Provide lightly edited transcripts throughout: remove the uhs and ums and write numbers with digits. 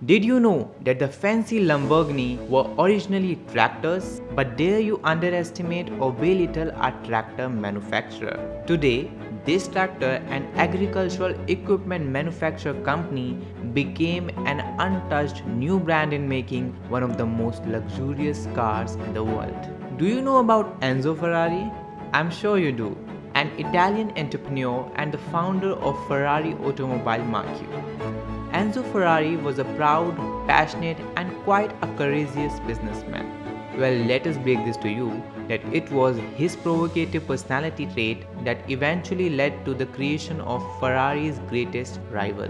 Did you know that the fancy Lamborghini were originally tractors? But dare you underestimate or belittle a tractor manufacturer? Today, this tractor and agricultural equipment manufacturer company became an untouched new brand in making one of the most luxurious cars in the world. Do you know about Enzo Ferrari? I'm sure you do. An Italian entrepreneur and the founder of Ferrari automobile marque. Enzo Ferrari was a proud, passionate, and quite a courageous businessman. Well, let us break this to you that it was his provocative personality trait that eventually led to the creation of Ferrari's greatest rival,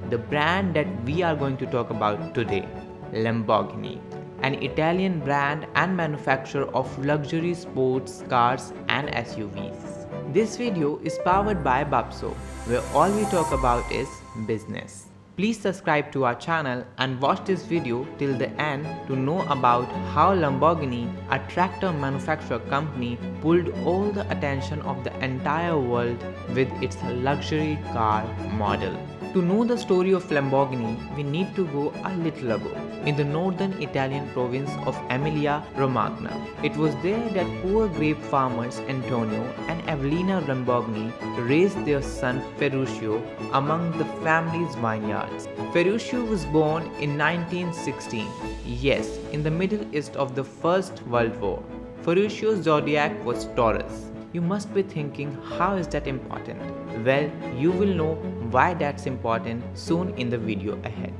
the brand that we are going to talk about today, Lamborghini, an Italian brand and manufacturer of luxury sports cars and SUVs. This video is powered by Buopso, where all we talk about is business. Please subscribe to our channel and watch this video till the end to know about how Lamborghini, a tractor manufacturer company, pulled all the attention of the entire world with its luxury car model. To know the story of Lamborghini, we need to go a little ago, in the northern Italian province of Emilia-Romagna. It was there that poor grape farmers Antonio and Evelina Lamborghini raised their son Ferrucio among the family's vineyards. Ferrucio was born in 1916, yes, in the Middle East of the First World War. Ferrucio's zodiac was Taurus. You must be thinking, how is that important? Well, you will know why that's important soon in the video ahead.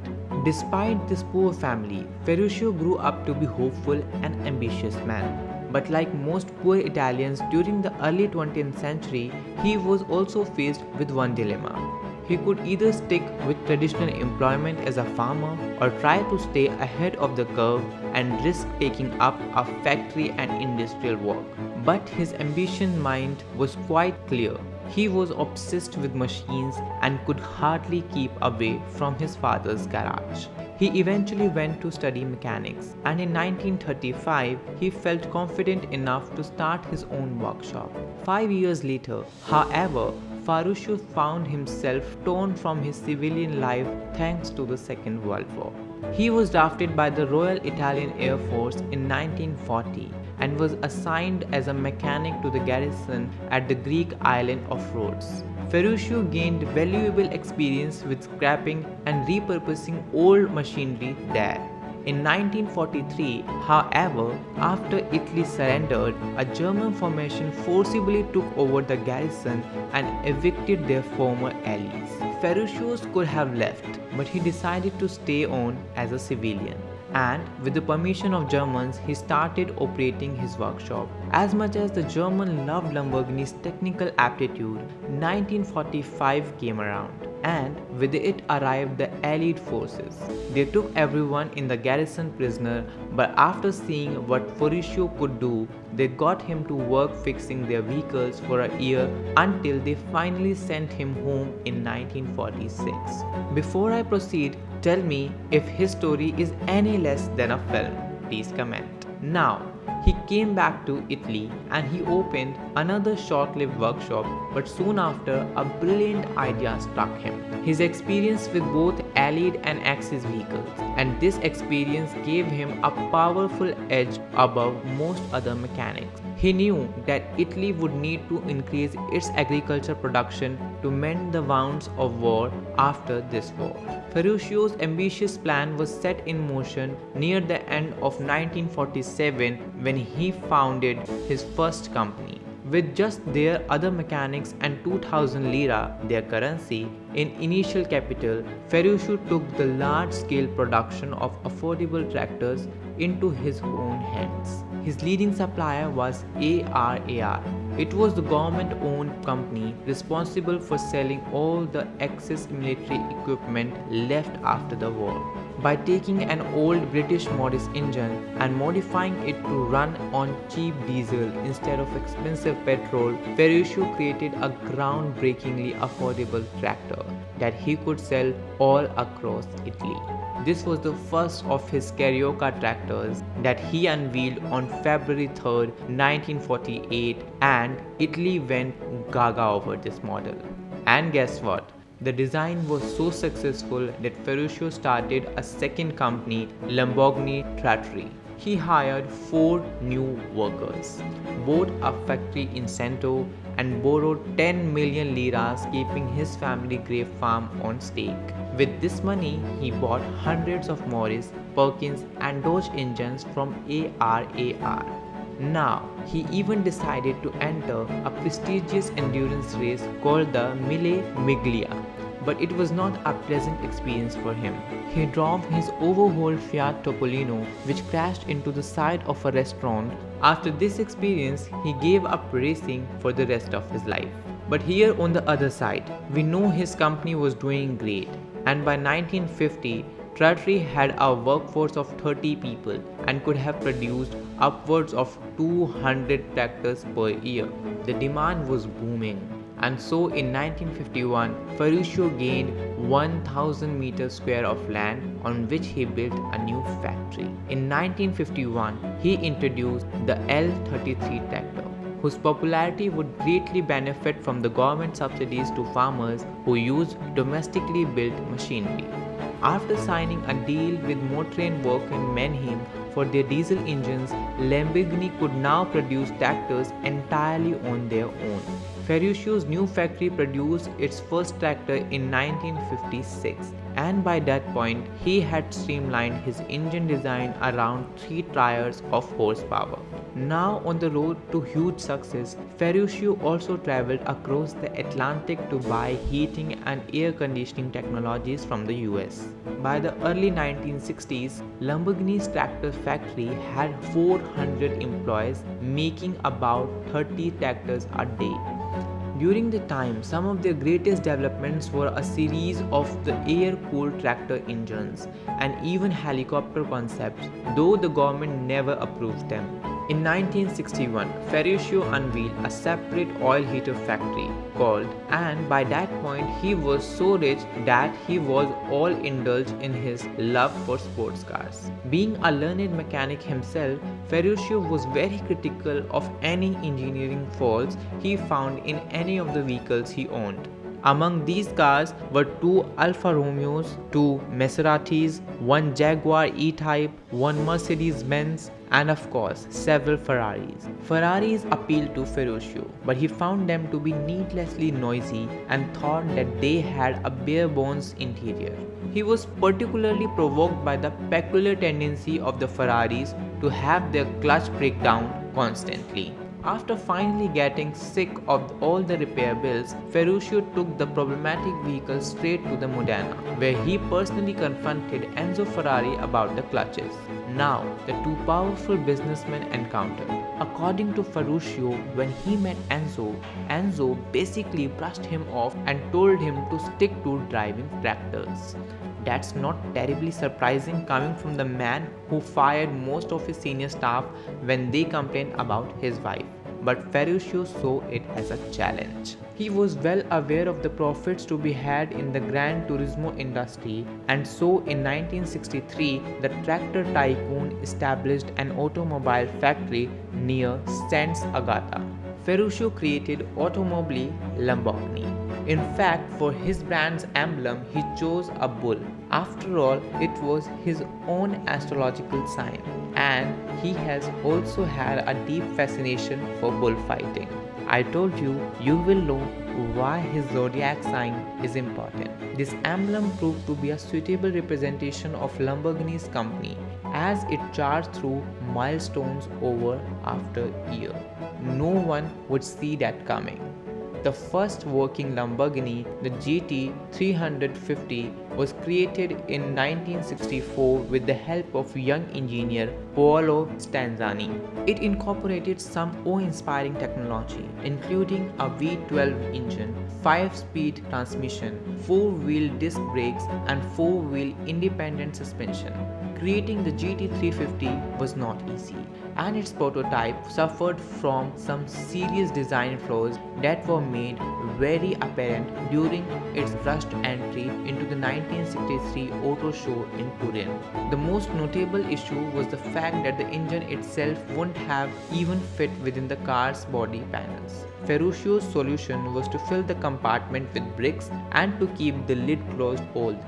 Despite this poor family, Ferrucio grew up to be hopeful and ambitious man. But like most poor Italians during the early 20th century, he was also faced with one dilemma. He could either stick with traditional employment as a farmer or try to stay ahead of the curve and risk taking up a factory and industrial work. But his ambition mind was quite clear. He was obsessed with machines and could hardly keep away from his father's garage. He eventually went to study mechanics, and in 1935 he felt confident enough to start his own workshop. 5 years later, however, Ferrucio found himself torn from his civilian life thanks to the Second World War. He was drafted by the Royal Italian Air Force in 1940 and was assigned as a mechanic to the garrison at the Greek island of Rhodes. Ferrucio gained valuable experience with scrapping and repurposing old machinery there. In 1943, however, after Italy surrendered, a German formation forcibly took over the garrison and evicted their former allies. Ferrucio could have left, but he decided to stay on as a civilian. And with the permission of Germans, he started operating his workshop. As much as the German loved Lamborghini's technical aptitude, 1945 came around, and with it arrived the Allied forces. They took everyone in the garrison prisoner, but after seeing what Ferrucio could do, they got him to work fixing their vehicles for a year until they finally sent him home in 1946. Before I proceed, tell me if his story is any less than a film. Please comment. Now, he came back to Italy and he opened another short-lived workshop, but soon after a brilliant idea struck him. His experience with both Allied and Axis vehicles, and this experience gave him a powerful edge above most other mechanics. He knew that Italy would need to increase its agriculture production to mend the wounds of war after this war. Ferrucio's ambitious plan was set in motion near the end of 1947 when he founded his first company. With just their other mechanics and 2000 lira, their currency, in initial capital, Ferrucio took the large-scale production of affordable tractors into his own hands. His leading supplier was ARAR. It was the government-owned company responsible for selling all the excess military equipment left after the war. By taking an old British Morris engine and modifying it to run on cheap diesel instead of expensive petrol, Ferrucio created a groundbreakingly affordable tractor that he could sell all across Italy. This was the first of his Carioca tractors that he unveiled on February 3, 1948, and Italy went gaga over this model. And guess what? The design was so successful that Ferruccio started a second company, Lamborghini Trattori. He hired 4 new workers, bought a factory in Cento, and borrowed 10 million liras, keeping his family grape farm on stake. With this money, he bought hundreds of Morris, Perkins, and Dodge engines from ARAR. Now, he even decided to enter a prestigious endurance race called the Mille Miglia. But it was not a pleasant experience for him. He drove his overhauled Fiat Topolino, which crashed into the side of a restaurant. After this experience, he gave up racing for the rest of his life. But here on the other side, we know his company was doing great, and by 1950, Trattori had a workforce of 30 people and could have produced upwards of 200 tractors per year. The demand was booming. And so in 1951, Ferruccio gained 1000 meters square of land on which he built a new factory. In 1951, he introduced the L33 tractor, whose popularity would greatly benefit from the government subsidies to farmers who used domestically built machinery. After signing a deal with Motrain Work in Mannheim for their diesel engines, Lamborghini could now produce tractors entirely on their own. Ferruccio's new factory produced its first tractor in 1956, and by that point, he had streamlined his engine design around 3 tires of horsepower. Now on the road to huge success, Ferruccio also traveled across the Atlantic to buy heating and air conditioning technologies from the US. By the early 1960s, Lamborghini's tractor factory had 400 employees, making about 30 tractors a day. During the time, some of their greatest developments were a series of the air-cooled tractor engines and even helicopter concepts, though the government never approved them. In 1961, Ferruccio unveiled a separate oil heater factory called, and by that point he was so rich that he was all indulged in his love for sports cars. Being a learned mechanic himself, Ferruccio was very critical of any engineering faults he found in any of the vehicles he owned. Among these cars were 2 Alfa Romeos, 2 Maseratis, 1 Jaguar E-Type, 1 Mercedes-Benz, and of course, several Ferraris. Ferraris appealed to Ferruccio, but he found them to be needlessly noisy and thought that they had a bare-bones interior. He was particularly provoked by the peculiar tendency of the Ferraris to have their clutch break down constantly. After finally getting sick of all the repair bills, Ferruccio took the problematic vehicle straight to the Modena, where he personally confronted Enzo Ferrari about the clutches. Now, the two powerful businessmen encountered. According to Ferruccio, when he met Enzo basically brushed him off and told him to stick to driving tractors. That's not terribly surprising coming from the man who fired most of his senior staff when they complained about his wife. But Ferruccio saw it as a challenge. He was well aware of the profits to be had in the Gran Turismo industry, and so in 1963 the tractor tycoon established an automobile factory near Sant'Agata. Ferruccio created Automobili Lamborghini. In fact, for his brand's emblem, he chose a bull. After all, it was his own astrological sign, and he has also had a deep fascination for bullfighting. I told you, you will know why his zodiac sign is important. This emblem proved to be a suitable representation of Lamborghini's company, as it charged through milestones over after year. No one would see that coming. The first working Lamborghini, the GT 350, was created in 1964 with the help of young engineer Paolo Stanzani. It incorporated some awe-inspiring technology, including a V12 engine, 5-speed transmission, 4-wheel disc brakes, and 4-wheel independent suspension. Creating the GT350 was not easy. and its prototype suffered from some serious design flaws that were made very apparent during its rushed entry into the 1963 auto show in Turin. The most notable issue was the fact that the engine itself wouldn't have even fit within the car's body panels. Ferrucio's solution was to fill the compartment with bricks and to keep the lid closed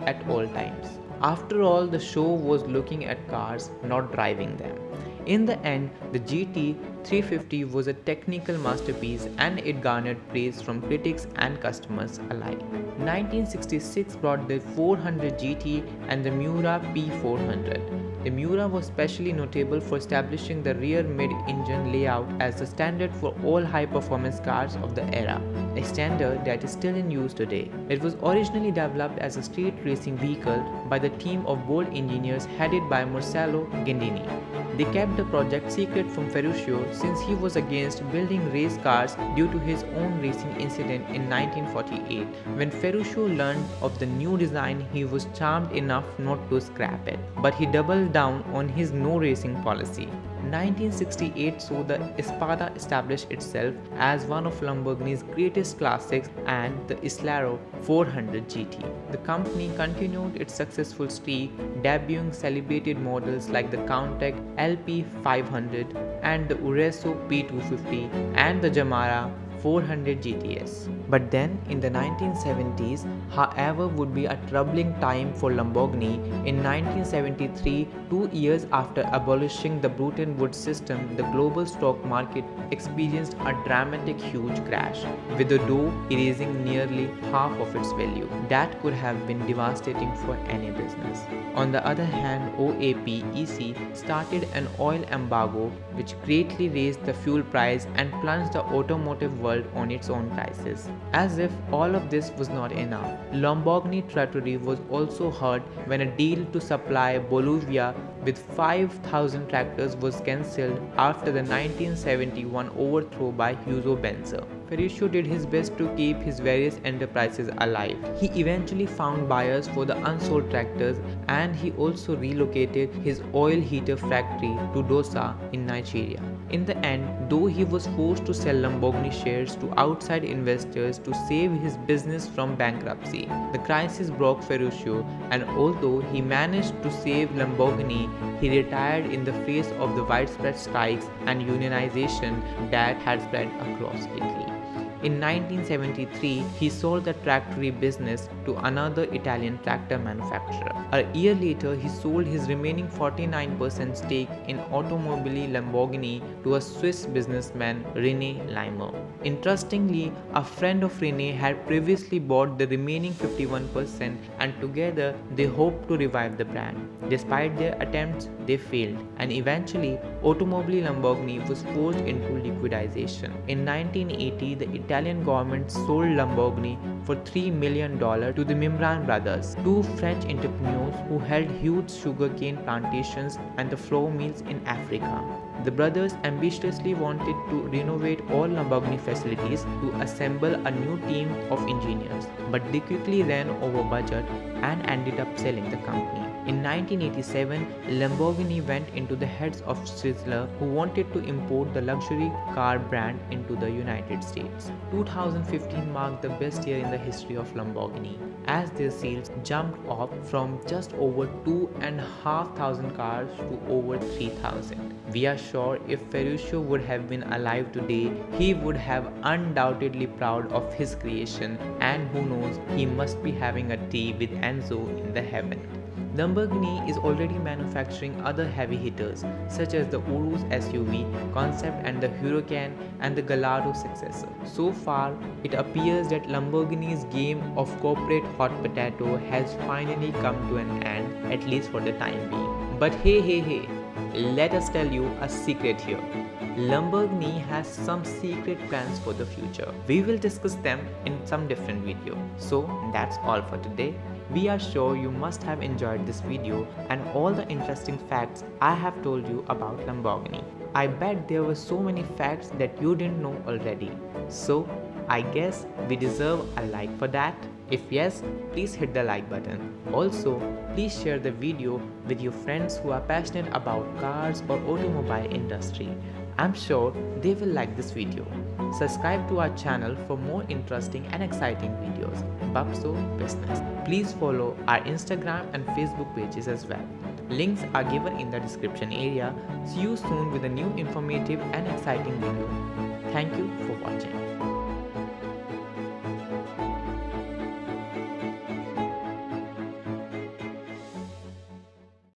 at all times. After all, the show was looking at cars, not driving them. In the end, the GT 350 was a technical masterpiece and it garnered praise from critics and customers alike. 1966 brought the 400 GT and the Miura P400. The Miura was specially notable for establishing the rear mid-engine layout as the standard for all high-performance cars of the era, a standard that is still in use today. It was originally developed as a street racing vehicle by the team of bold engineers headed by Marcello Gendini. They kept the project secret from Ferruccio since he was against building race cars due to his own racing incident in 1948. When Ferruccio learned of the new design, he was charmed enough not to scrap it, but he doubled down on his no racing policy. 1968 saw the Espada establish itself as one of Lamborghini's greatest classics and the Islaro 400 GT. The company continued its successful streak, debuting celebrated models like the Countach LP500 and the Ureso P250 and the Jamara 400 GTS. But then in the 1970s, however, would be a troubling time for Lamborghini. In 1973, 2 years after abolishing the Bretton Woods system, the global stock market experienced a dramatic huge crash, with the Dow erasing nearly half of its value. That could have been devastating for any business. On the other hand, OAPEC started an oil embargo which greatly raised the fuel price and plunged the automotive world on its own crisis. As if all of this was not enough, Lamborghini territory was also hurt when a deal to supply Bolivia with 5,000 tractors was cancelled after the 1971 overthrow by Hugo Benzer. Ferruccio did his best to keep his various enterprises alive. He eventually found buyers for the unsold tractors and he also relocated his oil heater factory to Dosa in Nigeria. In the end, though he was forced to sell Lamborghini shares to outside investors to save his business from bankruptcy, the crisis broke Ferruccio, and although he managed to save Lamborghini, he retired in the face of the widespread strikes and unionization that had spread across Italy. In 1973, he sold the tractory business to another Italian tractor manufacturer. A year later, he sold his remaining 49% stake in Automobili Lamborghini to a Swiss businessman, René Leimer. Interestingly, a friend of René had previously bought the remaining 51% and together they hoped to revive the brand. Despite their attempts, they failed and eventually Automobili Lamborghini was forced into liquidation. In 1980, the Italian government sold Lamborghini for $3 million to the Mimran brothers, two French entrepreneurs who held huge sugarcane plantations and the flour mills in Africa. The brothers ambitiously wanted to renovate all Lamborghini facilities to assemble a new team of engineers, but they quickly ran over budget and ended up selling the company. In 1987, Lamborghini went into the heads of Chrysler, who wanted to import the luxury car brand into the United States. 2015 marked the best year in the history of Lamborghini, as their sales jumped up from just over 2,500 cars to over 3,000. We are sure if Ferruccio would have been alive today, he would have undoubtedly proud of his creation, and who knows, he must be having a tea with Enzo in the heaven. Lamborghini is already manufacturing other heavy hitters such as the Urus SUV concept and the Huracan and the Gallardo successor. So far, it appears that Lamborghini's game of corporate hot potato has finally come to an end, at least for the time being. But hey, let us tell you a secret here. Lamborghini has some secret plans for the future. We will discuss them in some different video. So that's all for today. We are sure you must have enjoyed this video and all the interesting facts I have told you about Lamborghini. I bet there were so many facts that you didn't know already. So I guess we deserve a like for that. If yes, please hit the like button. Also, please share the video with your friends who are passionate about cars or automobile industry. I'm sure they will like this video. Subscribe to our channel for more interesting and exciting videos. Buopso Business. Please follow our Instagram and Facebook pages as well. Links are given in the description area. See you soon with a new informative and exciting video. Thank you for watching.